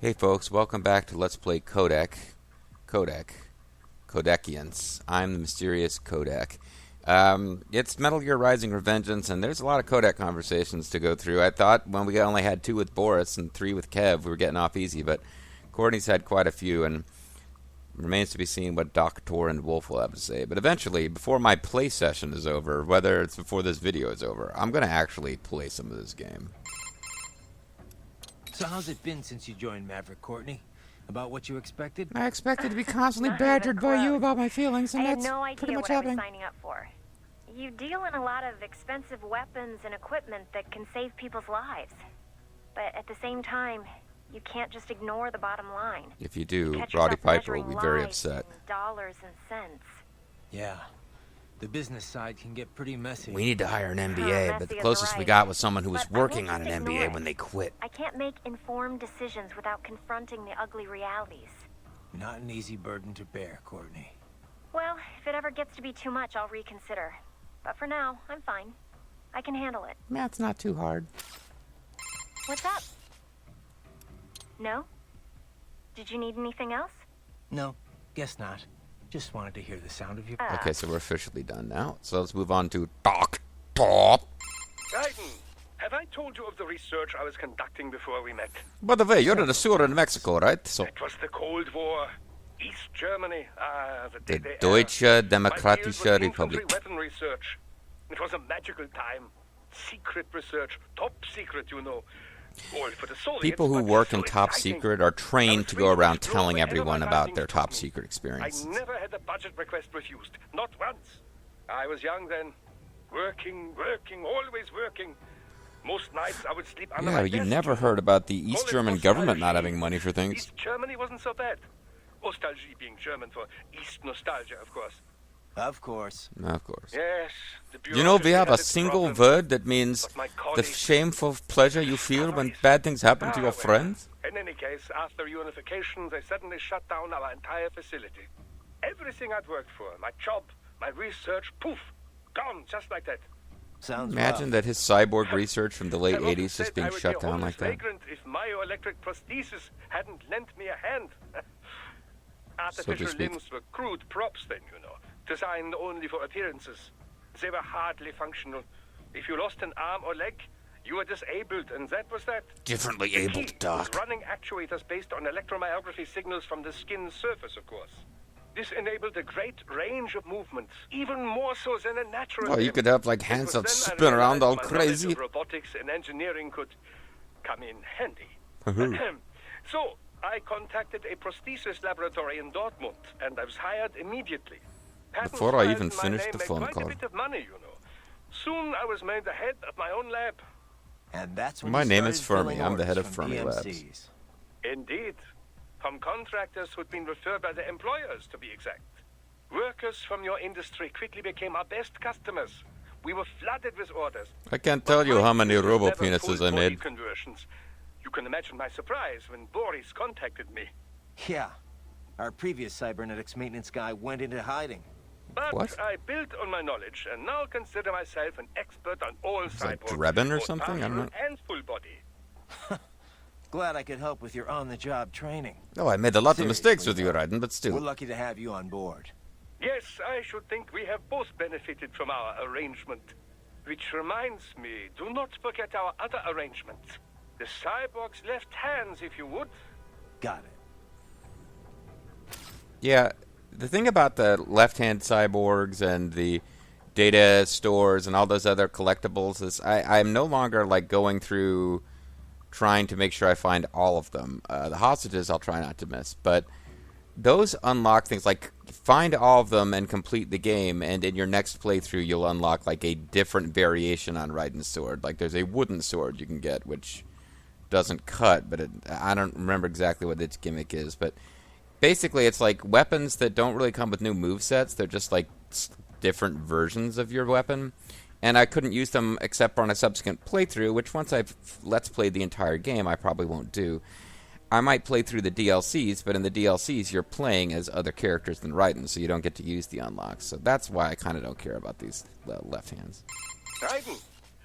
Hey folks, welcome back to Let's Play Codexians. I'm the mysterious Codec. It's Metal Gear Rising Revengeance, and there's a lot of Codec conversations to go through. I thought when we only had 2 with Boris and 3 with Kev, we were getting off easy, but Courtney's had quite a few, and it remains to be seen what Doctor and Wolf will have to say. But eventually, before my play session is over, whether it's before this video is over, I'm going to actually play some of this game. So how's it been since you joined Maverick, Courtney? About what you expected? I expected to be constantly badgered by you about my feelings, and that's no pretty much I happening. was signing up for. You deal in a lot of expensive weapons and equipment that can save people's lives. But at the same time, you can't just ignore the bottom line. If you do, Catch Roddy yourself Piper will measuring be very lives upset. in dollars and cents. Yeah. The business side can get pretty messy. We need to hire an MBA, messy but the is closest we right. got was someone who was But I working won't on just an ignore MBA it. when they quit. I can't make informed decisions without confronting the ugly realities. Not an easy burden to bear, Courtney. Well, if it ever gets to be too much, I'll reconsider. But for now, I'm fine. I can handle it. Math's not too hard. What's up? No? Did you need anything else? No, guess not. Just wanted to hear the sound of your... Okay, so we're officially done now. So let's move on to Doc Top. Raiden, have I told you of the research I was conducting before we met? By the way, you're in the sewer in Mexico, right? So It was the Cold War. East Germany. the DDR. Deutsche My field Demokratische was infantry Republik. weapon research. It was a magical time. Secret research. Top secret, you know. All for the Soviets, People who but work so in top exciting. secret are I trained was to free go around explore telling wherever everyone my about findings their took top me. secret I experiences. never had a budget request refused. Not once. I was young then. Working, always working. Most nights I would sleep under Yeah, my you desk, never you know. heard about the East Call it German government not nostalgie. having money for things. East Germany wasn't so bad. Nostalgie being German for East nostalgia, of course. Of course. Of course. Yes. The You know, we bureaucracy have a had its single problems, word that means but my the colleagues- shameful pleasure you feel when bad things happen to your well, friends. In any case, after unification, they suddenly shut down our entire facility. Everything I'd worked for, my job, my research, poof, gone just like that. Sounds Imagine rough. that his cyborg research from the late I've often 80s said just being I would shut be a down homeless like that. vagrant if myoelectric prosthesis hadn't lent me a hand. So to Artificial speak. limbs were crude props then, you know, designed only for appearances. They were hardly functional. If you lost an arm or leg, you were disabled, and that was that. Differently The abled, key was Doc. running actuators based on electromyography signals from the skin's surface, of course. This enabled a great range of movements, even more so than a natural Well, you limb. could have like It hands was that then I spin around realized all my knowledge crazy. of robotics and engineering could come in handy. Woohoo. So, I contacted a prosthesis laboratory in Dortmund, and I was hired immediately. Patents Before I filed even in my finished name the made phone quite call. a bit of money, you know. Soon I was made the head of my own lab. And that's when My you name is started Fermi. filling I'm the head of orders from Fermi Labs. PMCs. Indeed. From contractors who'd been referred by their employers, to be exact. Workers from your industry quickly became our best customers. We were flooded with orders. I can't tell you how many robo penises I made. Conversions. You can imagine my surprise when Boris contacted me. Yeah. Our previous cybernetics maintenance guy went into hiding. But What? I built on my knowledge and now consider myself an expert on all Is that cyborgs. Drebin or both something? I'm partial not- and full body. Glad I could help with your on-the-job training. Oh, I made a lot of mistakes with Seriously, you, Raiden, but We're still. lucky to have you on board. Yes, I should think we have both benefited from our arrangement. Which reminds me, do not forget our other arrangement. The cyborg's left hands, if you would. Got it. Yeah, the thing about the left-hand cyborgs and the data stores and all those other collectibles is I'm no longer like going through trying to make sure I find all of them. The hostages I'll try not to miss, but those unlock things like find all of them and complete the game, and in your next playthrough you'll unlock like a different variation on Raiden's sword. Like there's a wooden sword you can get which doesn't cut, but I don't remember exactly what its gimmick is, but basically it's like weapons that don't really come with new movesets. They're just like different versions of your weapon, and I couldn't use them except on a subsequent playthrough, which once I've let's played the entire game I probably won't do. I might play through the DLCs, but in the DLCs you're playing as other characters than Raiden, so you don't get to use the unlocks. So that's why I kind of don't care about these left hands. Raiden,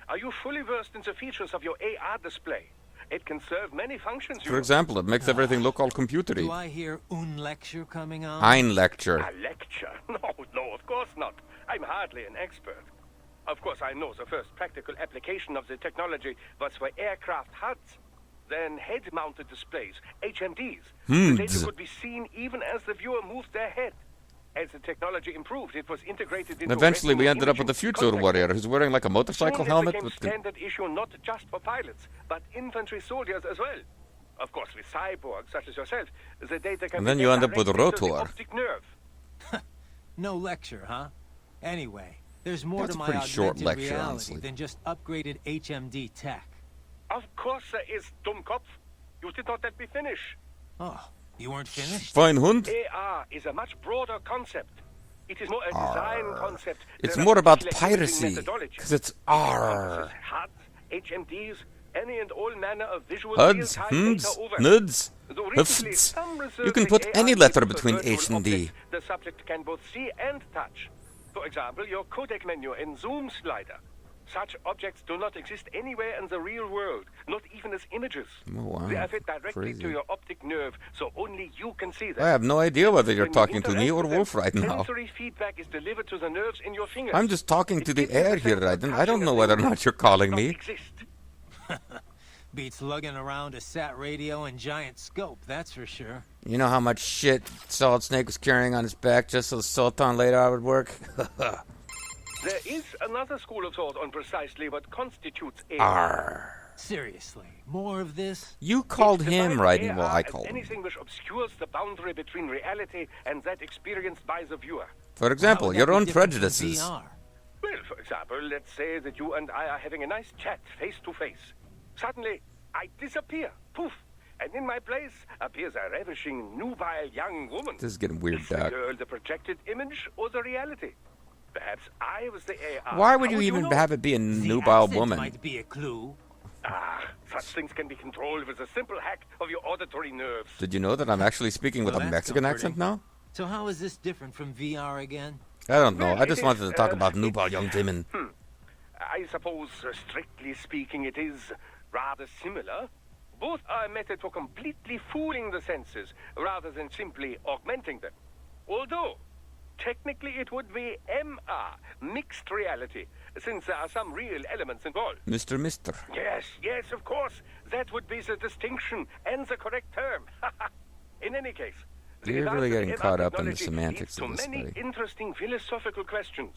are you fully versed in the features of your AR display? It can serve many functions. For example, it makes everything look all computery. Do I hear un lecture coming on? Ein lecture. A lecture? No, of course not. I'm hardly an expert. Of course, I know the first practical application of the technology was for aircraft HUDs. Then head-mounted displays, HMDs. The data could be seen even as the viewer moved their head. As the technology improved, it was integrated into... Eventually, we ended up with a future warrior who's wearing like a motorcycle helmet. It became standard issue not just for pilots, but infantry soldiers as well. Of course, with cyborgs such as yourself, the data can... And then you end up with Rotor. Optic nerve. No lecture, huh? Anyway, there's more That's to a my pretty short augmented lecture, reality honestly. than just upgraded HMD tech. Of course there is, Dummkopf. You did not let me finish. Oh, you weren't finished? Fine hund. AR is a much broader concept. It is more a design concept. It's than more a about particular imaging piracy. methodology. Because it's R. HUDs, HMDs, any and all manner of visual HUDs, real-time data over. NUDs, Though recently, HUFs. some research You can in put AR any letter uses between virtual H and D. objects the subject can both see and touch. For example, your codec menu and zoom slider. Such objects do not exist anywhere in the real world, not even as images. Oh, wow. They are fed directly Crazy. to your optic nerve, so only you can see them. I have no idea whether you're When you talking to me interact or with them, Wolf right now. Sensory feedback is delivered to the nerves in your fingers. I'm just talking to It the gives you air the here, sense of I don't touching know a whether or thing not you're that calling does me. not exist. Beats lugging around a sat radio and giant scope, that's for sure. You know how much shit Solid Snake was carrying on his back just so Sultan later I would work? There is another school of thought on precisely what constitutes AR. Arr. Seriously, more of this? You called It's him defined right, AR well I as called him. anything which obscures the boundary between reality and that experienced by the viewer. For example, How would your that be own different from prejudices. VR? Well, for example, let's say that you and I are having a nice chat face to face. Suddenly, I disappear. Poof. And in my place appears a ravishing, nubile young woman. This is getting weird, Is the Doc. girl the projected image or the reality? Perhaps I was the AR. Why would How you even know? have it be a The nubile accent woman? might be a clue. Such things can be controlled with a simple hack of your auditory nerves. Did you know that I'm actually speaking with Well, a that's Mexican comforting. accent now? So how is this different from VR again? I don't know. Well, I just it wanted is, to talk about it's- nubile young women. I suppose, strictly speaking, it is rather similar. Both are a method for completely fooling the senses, rather than simply augmenting them. Although, technically it would be MR, mixed reality, since there are some real elements involved. Mister. Yes, of course. That would be the distinction and the correct term. In any case, the You're really advance of getting MR caught up in the technology semantics leads of this, to many buddy. interesting philosophical questions.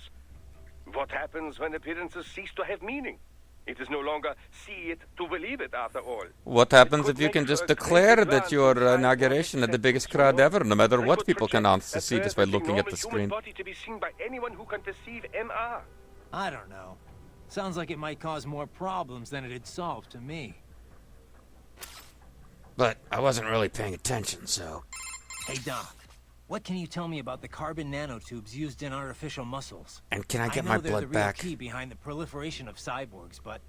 What happens when appearances cease to have meaning? It is no longer see it to believe it, after all. What happens could if you make can for just a great declare that advance your in science inauguration had the biggest acceptance, crowd ever, no matter They what could people can project honestly a see just by perfectly looking at normal the human screen? body to be seen by anyone who can perceive MR. I don't know. Sounds like it might cause more problems than it'd solve to me. But I wasn't really paying attention, so... Hey, Doc. What can you tell me about the carbon nanotubes used in artificial muscles? And can I get know my they're blood the real back? key behind the proliferation of cyborgs, but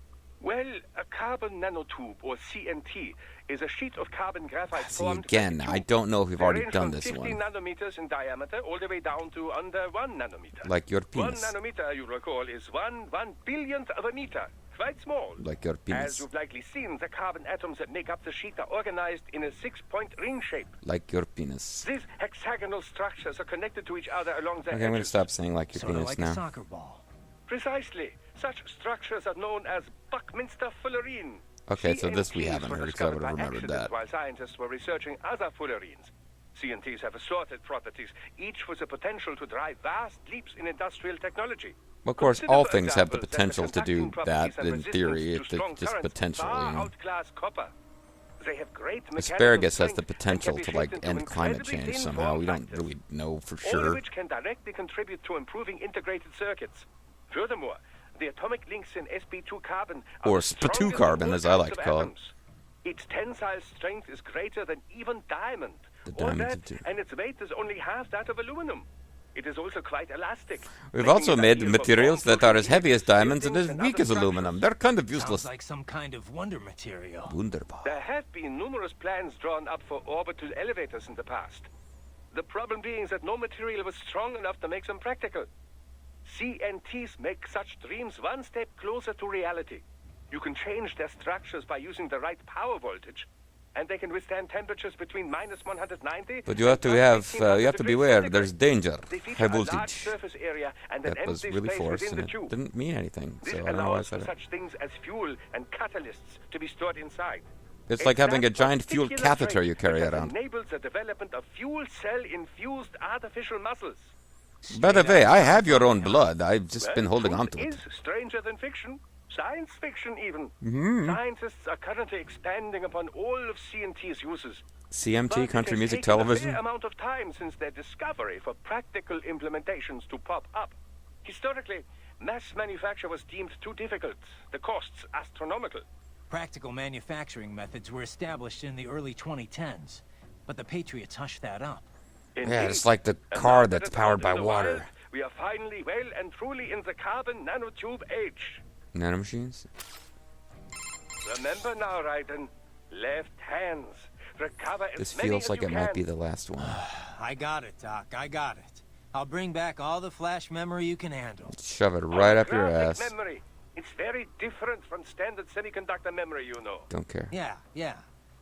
Well, a carbon nanotube, or CNT, is a sheet of carbon graphite See, formed again, as a I tube. don't know if we've They already range done from this 50 one. nanometers in diameter all the way down to under 1 nanometer. Like your 1 penis. nanometer, you recall, is one billionth of a meter. Quite small. Like your As penis. you've likely seen, the carbon atoms that make up the sheet are organized in a 6-point ring shape. Like your penis. These hexagonal structures are connected to each other along their Okay, I'm gonna edges. stop saying like your sort of penis like now. a soccer ball. Precisely. Such structures are known as Buckminster fullerene. Okay, so this we CNTs haven't were heard, because I discovered would have by remembered accident that. While scientists were researching other fullerenes. CNTs have assorted properties, each with the potential to drive vast leaps in industrial technology. Of course, Consider, all for things have the example, potential that to do conducting properties that and in theory. resistance to It's strong just currents potential, far you know. outclass copper. They have great mechanical Asparagus has the strength and potential can be to like shaped into end climate incredibly change thin somehow. form We don't factors, really know for all of sure. which can directly contribute to improving integrated circuits. Furthermore, the atomic links in sp2 carbon are Or the strongest of sp2-carbon, all as I like types to of call it. atoms. Its tensile strength is greater than even diamond. The All diamond's that, a two. and its weight is only half that of aluminum. It is also quite elastic. We've making also it made ideal for materials that are as bomb-proofing heavy as diamonds and as buildings weak as other aluminum. structures. They're kind of Sounds useless. like some kind of wonder material. Wunderbar. There have been numerous plans drawn up for orbital elevators in the past. The problem being that no material was strong enough to make them practical. CNTs make such dreams one step closer to reality. You can change their structures by using the right power voltage, and they can withstand temperatures between minus 190. But you have to beware. There's danger. High voltage. Surface area and That was really forced, and it didn't mean anything. So I don't know why I said it. Such things as fuel and catalysts to be stored inside. It's like having a giant fuel catheter you carry around. Enables the development of fuel cell-infused artificial muscles. By the way, I have your own blood. I've just been holding on to it. Is stranger than fiction. Science fiction, even. Scientists are currently expanding upon all of CNT's uses. CMT, country music taken television? a fair amount of time since their discovery for practical implementations to pop up. Historically, mass manufacture was deemed too difficult, the costs astronomical. Practical manufacturing methods were established in the early 2010s, but the Patriots hushed that up. Yeah, it's like the car that's powered by water. We are finally well and truly in the carbon nanotube age. Nanomachines? Remember now, Raiden, left hands. Recover as This many feels as like you it might can. be the last one. I got it, Doc. I got it. I'll bring back all the flash memory you can handle. Shove it right up your Holographic ass. memory. It's very different from standard semiconductor memory, you know. Don't care. Yeah.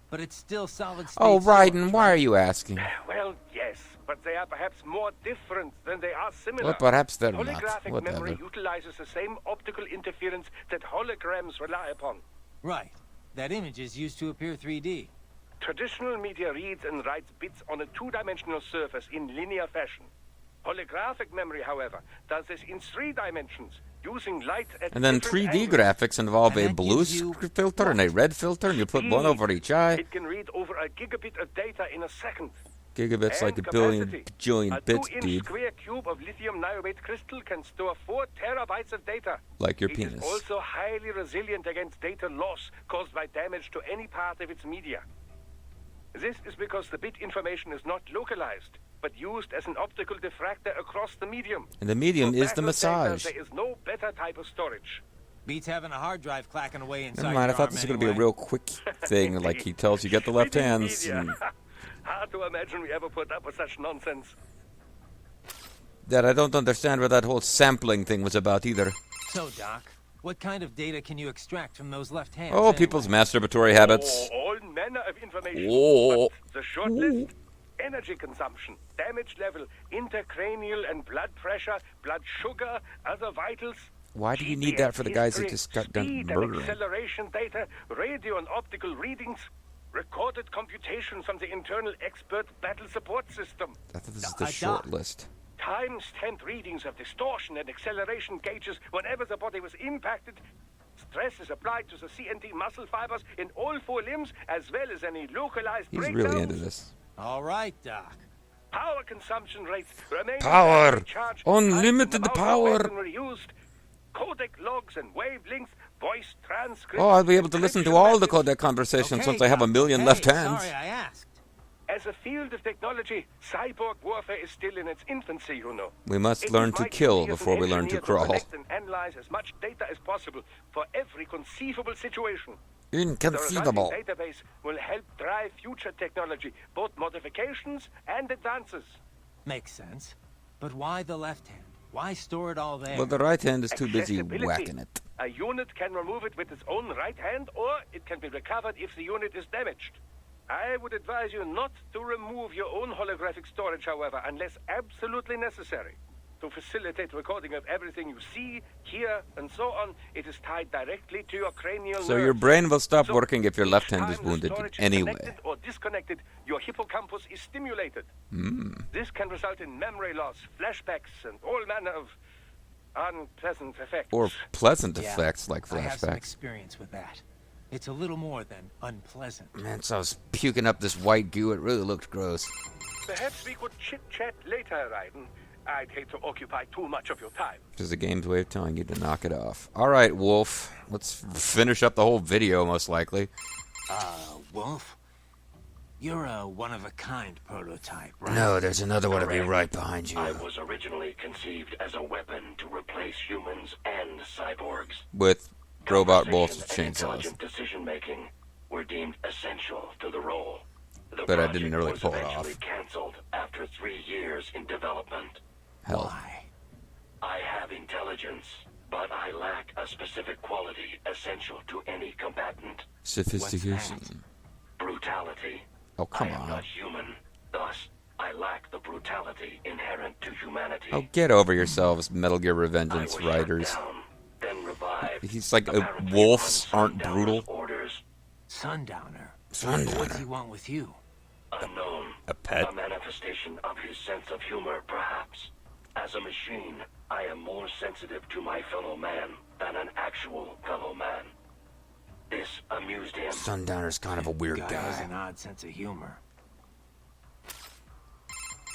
But it's still solid state. Oh, storage, Raiden, why are you asking? Well, yes, but they are perhaps more different than they are similar. Well, perhaps they're not. Holographic Whatever. memory utilizes the same optical interference that holograms rely upon. Right. That image is used to appear 3D. Traditional media reads and writes bits on a two-dimensional surface in linear fashion. Holographic memory, however, does this in 3 dimensions, using light at And then different 3D angles. graphics involve And a that blue gives you filter and a red filter, and you put one over each eye. It can read over a gigabit of data in a second. Gigabits like a And billion, capacity. bajillion A bits, 2-inch dude. square cube of lithium niobate crystal can store 4 terabytes of data. Like your It penis. is also highly resilient against data loss caused by damage to any part of its media. This is because the bit information is not localized, but used as an optical diffractor across the medium. And the medium For is the battle data, massage. there is no better type of storage. Beats having a hard drive clacking away inside Never mind, I your thought arm this was going to be a anyway. real quick thing, like he tells you get the left Reading hands. media. And Hard to imagine we ever put up with such nonsense. that I don't understand what that whole sampling thing was about either. So, Doc, what kind of data can you extract from those left hands? Oh, anyway? people's masturbatory habits. All manner of information. Oh. But the short list: energy consumption, damage level, intracranial and blood pressure, blood sugar, other vitals. Why do you need that for the guys that history, just got done speed murdering? and acceleration data, radio and optical readings, recorded computations from the internal expert battle support system, I thought this is the Doc. short list. time-stamped readings of distortion and acceleration gauges whenever the body was impacted. Stress is applied to the CNT muscle fibers in all 4 limbs, as well as any localized He's breakdowns. really into this. All right, Doc. Power consumption rates remain Power! battery charge, Unlimited amount of power! weaponry used, codec logs and wavelengths, voice transcripts. Oh, I'll be able to listen to encryption all the methods. codec conversations Okay, since I have a Doc. million Hey, left hands. Sorry, I asked. As a field of technology, cyborg warfare is still in its infancy, you know. We must It learn is to vital kill me as an before we learn to engineer crawl. collect and analyze as much data as possible for every conceivable situation. The Inconceivable. resulting database will help drive future technology, both modifications and advances. Makes sense. But why the left hand? Why store it all there? Well, the right hand is too busy Accessibility. whacking it. A unit can remove it with its own right hand, or it can be recovered if the unit is damaged. I would advise you not to remove your own holographic storage, however, unless absolutely necessary. To facilitate recording of everything you see, hear, and so on, it is tied directly to your cranial So nerves. your brain will stop So working if your each left hand time is the wounded storage is anyway. connected or disconnected, your hippocampus is stimulated. This can result in memory loss, flashbacks, and all manner of unpleasant effects. Or pleasant Yeah, effects like I have some flashbacks. experience with that. It's a little more than unpleasant. Man, so I was puking up this white goo. It really looked gross. Perhaps we could chit-chat later, Raiden. I'd hate to occupy too much of your time. Which is the game's way of telling you to knock it off. All right, Wolf. Let's finish up the whole video, most likely. Wolf? You're a one-of-a-kind prototype, right? No, there's another one to be Correct. right behind you. I was originally conceived as a weapon to replace humans and cyborgs. With robot bolts with Conversation and chainsaws. intelligent decision-making were deemed essential to the role. The But I project didn't really was pull it eventually off. canceled after 3 years in development. Hell. Why? I have intelligence. but I lack a specific quality essential to any combatant. Sophistication. Brutality. Oh, come I am on. not human. Thus, I lack the brutality inherent to humanity. Oh, get over yourselves, Metal Gear I Revengeance was writers. shut down, then revived. He's like, Apparently wolves on aren't Sundowner's brutal. Orders. Sundowner. Sundowner. What's he want with you? Unknown. A pet? A manifestation of his sense of humor, perhaps. As a machine, I am more sensitive to my fellow man than an actual fellow man. This amused him. Sundowner's kind of a weird Guy has an guy. odd sense of humor.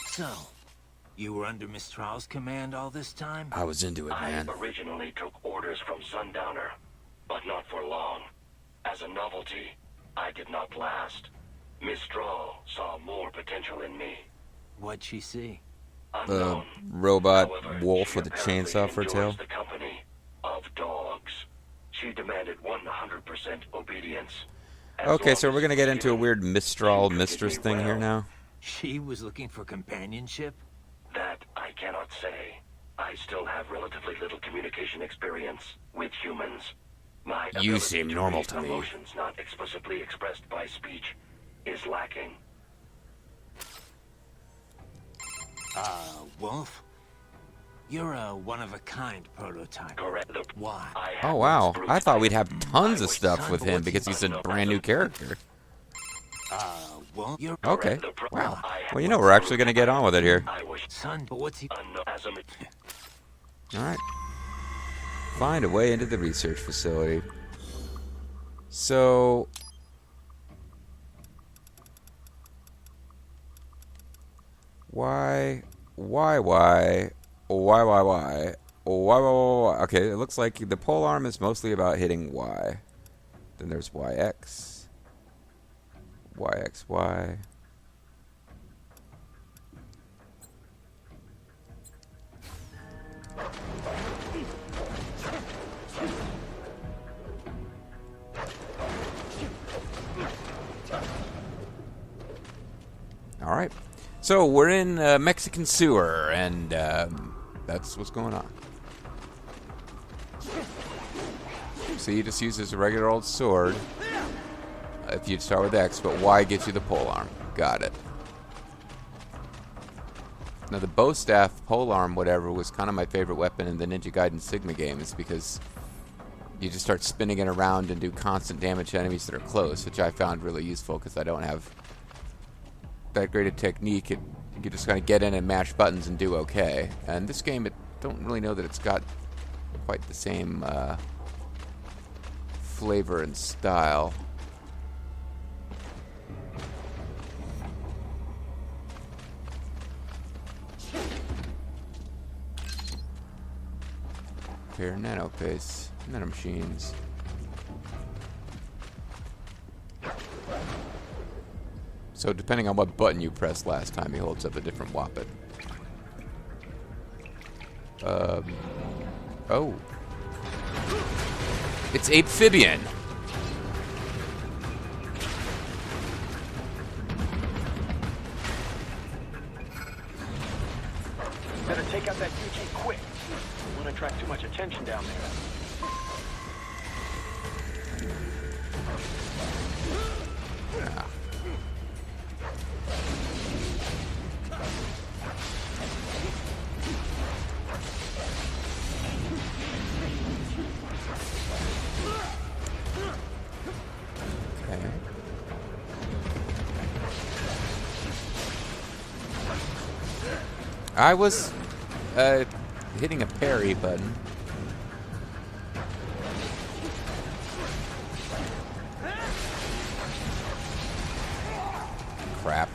So, you were under Mistral's command all this time? I was into it, man. I originally took orders from Sundowner, but not for long. As a novelty, I did not last. Mistral saw more potential in me. What'd she see? The Unknown. robot However, wolf she with a apparently chainsaw for a enjoys tail. the company of dogs. She demanded 100% obedience. As Okay, long so as we're gonna get into a given, weird Mistral she treated mistress me thing here well. now. She was looking for companionship? That I cannot say. I still have relatively little communication experience with humans. My You ability seem to normal read to me. emotions not explicitly expressed by speech is lacking. Wolf? You're a one-of-a-kind prototype. Correct. Why? I have Oh, wow. this I thought we'd have brute tons I of was stuff son, with but him what's because he he's a unknown brand new as character. Wolf? You're Okay. correct. The Wow. I have Well, you know, this we're actually brute gonna get on with it here. I was son, but what's he... unknown as a Alright. Find a way into the research facility. So... Why? Okay, it looks like the pole arm is mostly about hitting Y. Then there's YX. YXY. All right. So we're in a Mexican sewer, and that's what's going on. So you just use this regular old sword if you start with X, but Y gets you the pole arm. Got it. Now the bow staff, pole arm, whatever, was kind of my favorite weapon in the Ninja Gaiden Sigma games because you just start spinning it around and do constant damage to enemies that are close, which I found really useful because I don't have that great a technique. You just kind of get in and mash buttons and do okay. And this game, I don't really know that it's got quite the same flavor and style. Repair nanopaste, nanomachines. So depending on what button you pressed last time, he holds up a different weapon. Oh. It's amphibian. Better take out that UG quick. Don't want to attract too much attention down there. Ah. Okay. I was hitting a parry button. Crap.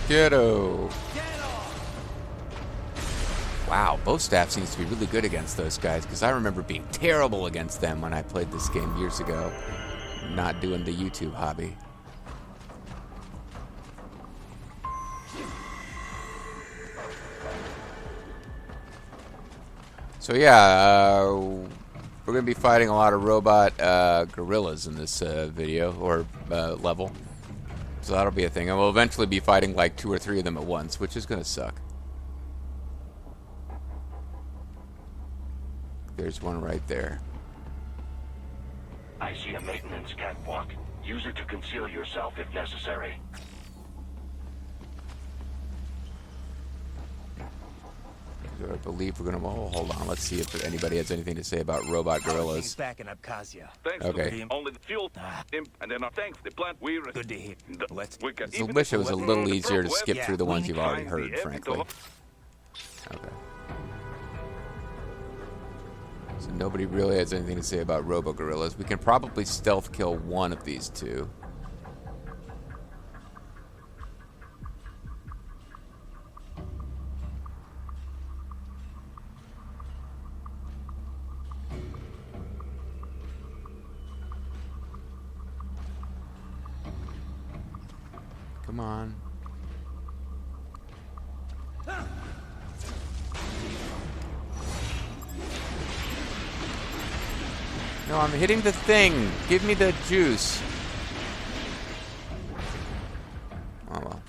Ghetto. Wow, bow staff seems to be really good against those guys because I remember being terrible against them when I played this game years ago. Not doing the YouTube hobby. So yeah, we're going to be fighting a lot of robot gorillas in this video, or level. So that'll be a thing. And we'll eventually be fighting like 2 or 3 of them at once, which is gonna suck. There's one right there. I see a maintenance catwalk. Use it to conceal yourself if necessary. I believe we're gonna. Oh, hold on. Let's see if anybody has anything to say about robot gorillas. Everything's back in Abkhazia. Thanks Okay. to the, only the fuel, and then thanks to the plant we Good to hear. Let's. we can I wish it was a little easier to skip Yeah, through the ones we you've already find the heard, frankly. Okay. So nobody really has anything to say about robo gorillas. We can probably stealth kill one of these two. Come on. No, I'm hitting the thing. Give me the juice. Oh well.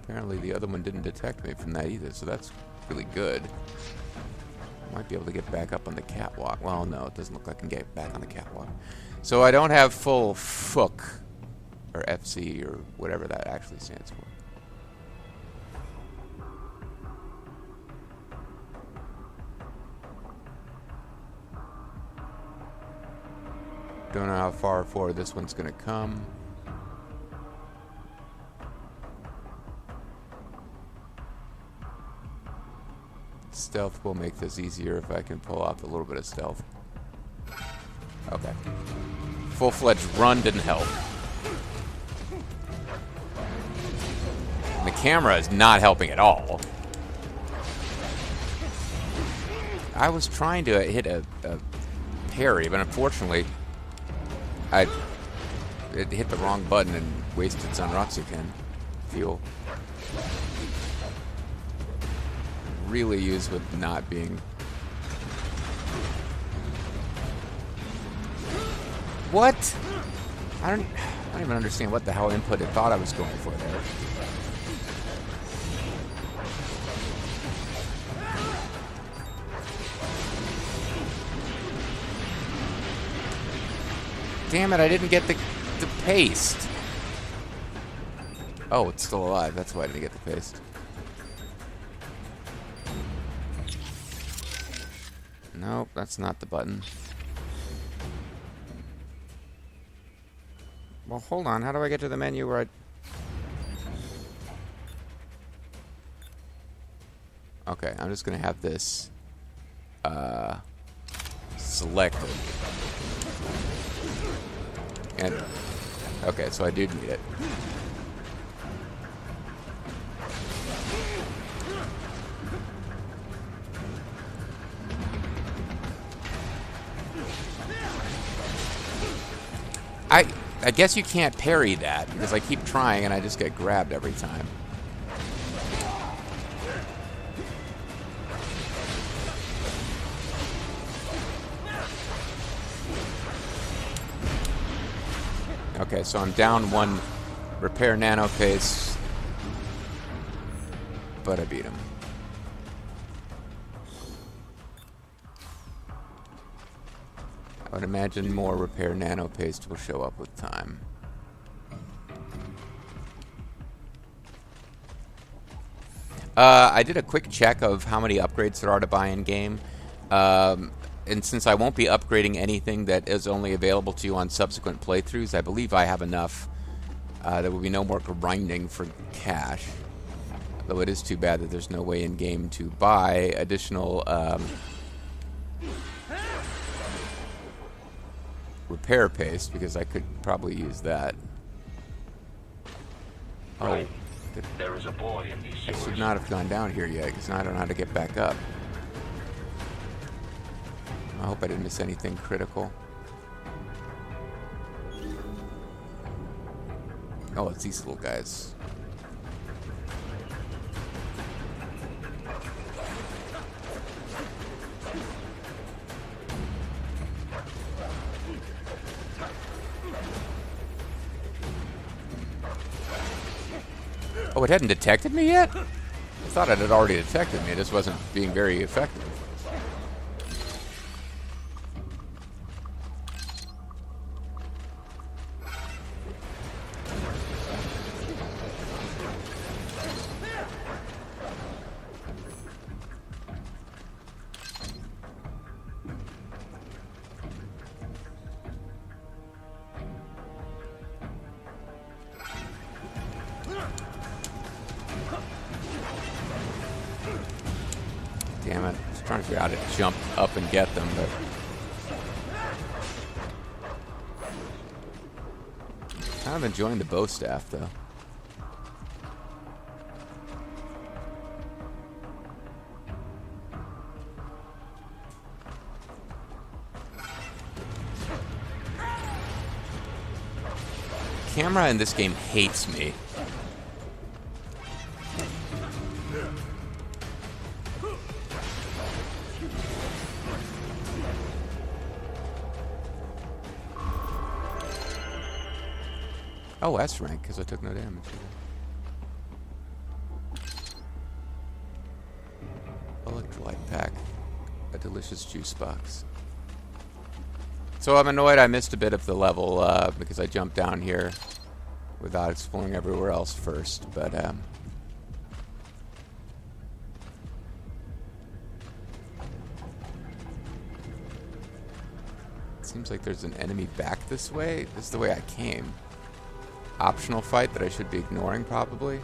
Apparently the other one didn't detect me from that either, so that's really good. Might be able to get back up on the catwalk. Well, no, it doesn't look like I can get back on the catwalk. So I don't have full FOOK, or FC, or whatever that actually stands for. Don't know how far forward this one's going to come. Stealth will make this easier if I can pull off a little bit of stealth. Okay. Full-fledged run didn't help. And the camera is not helping at all. I was trying to hit a parry, but unfortunately, it hit the wrong button and wasted Sunroxycan fuel. Really used with not being. What? I don't even understand what the hell input it thought I was going for there. Damn it, I didn't get the paste. Oh, it's still alive. That's why I didn't get the paste. Nope, that's not the button. Well, hold on. How do I get to the menu where I... Okay, I'm just going to have this selected. And okay, so I do need it. I guess you can't parry that because I keep trying and I just get grabbed every time. Okay, so I'm down one repair nano pace, but I beat him. I would imagine more repair nano paste will show up with time. I did a quick check of how many upgrades there are to buy in game. And since I won't be upgrading anything that is only available to you on subsequent playthroughs, I believe I have enough. There will be no more grinding for cash. Though it is too bad that there's no way in game to buy additional repair paste, because I could probably use that. Right. Oh, There is a boy in these I sewers. should not have gone down here yet, because now I don't know how to get back up. I hope I didn't miss anything critical. Oh, it's these little guys. Oh, it hadn't detected me yet? I thought it had already detected me. It just wasn't being very effective. Damn it. I was trying to figure out how to jump up and get them, but... kind of enjoying the bow staff, though. Camera in this game hates me. Oh, S rank, because I took no damage. Electrolyte pack. A delicious juice box. So I'm annoyed I missed a bit of the level because I jumped down here without exploring everywhere else first, but it seems like there's an enemy back this way. This is the way I came. Optional fight that I should be ignoring, probably.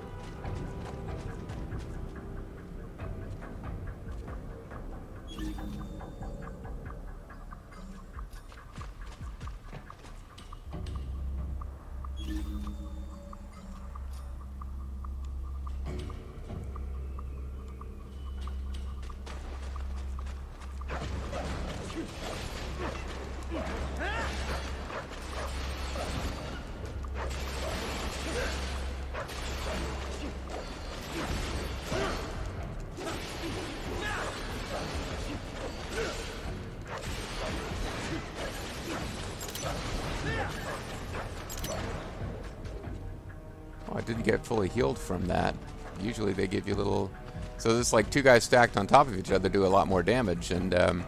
Oh, I didn't get fully healed from that. Usually they give you little... So this, like, two guys stacked on top of each other do a lot more damage, and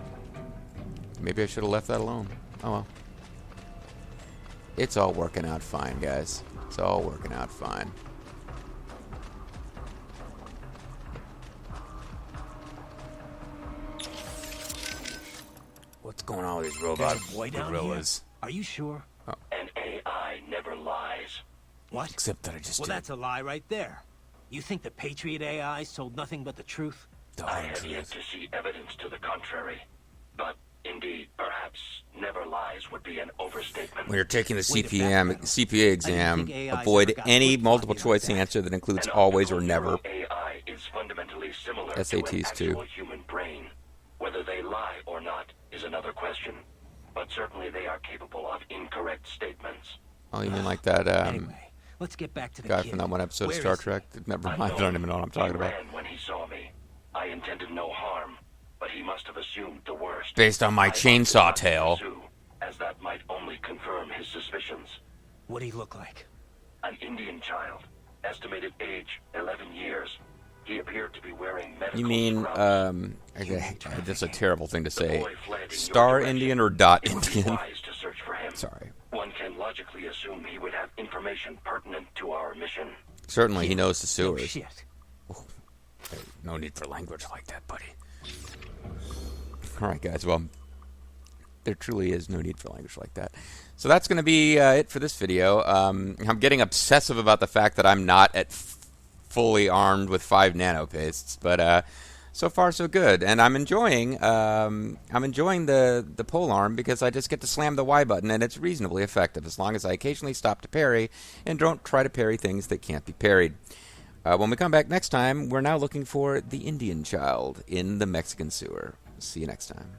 maybe I should have left that alone. Oh well. It's all working out fine, guys. It's all working out fine. What's going on with these robot There's a boy down gorillas? here? Are you sure? An AI never lies. What? Except that I just Well, did. that's a lie right there. You think the Patriot AI told nothing but the truth? The I hard have yet truth. to see evidence to the contrary. But indeed, perhaps never lies would be an overstatement. When you're taking the Wait a CPA exam, think AIs avoid ever got any flip-floppy multiple like choice that. answer that includes An always or optical never. neural AI is fundamentally similar to SATs an too. actual human brain. Whether they lie or not is another question. But certainly they are capable of incorrect statements. Oh, you mean like that Anyway, let's get back to the guy kid. from that one episode Where of Star is he? Trek? Never mind, I don't even know what I'm talking He about. ran when he saw me. I intended no harm, but he must have assumed the worst. Based on my I chainsaw opted not to tail. pursue, as that might only confirm his suspicions. What'd he look like? An Indian child, estimated age 11 years. He appeared to be wearing medical You mean, scrubs. that's a terrible thing to The say. boy fled in your Star direction. Indian or dot It would be Indian? wise to search for him. Sorry. One can logically assume he would have information pertinent to our mission. Certainly he knows the Oh, sewers. shit. No need for language like that, buddy. Alright, guys, well, there truly is no need for language like that. So that's going to be it for this video. I'm getting obsessive about the fact that I'm not at fully armed with 5 nanopastes, but so far so good. And I'm enjoying the pole arm because I just get to slam the Y button and it's reasonably effective as long as I occasionally stop to parry and don't try to parry things that can't be parried. When we come back next time, we're now looking for the Indian child in the Mexican sewer. See you next time.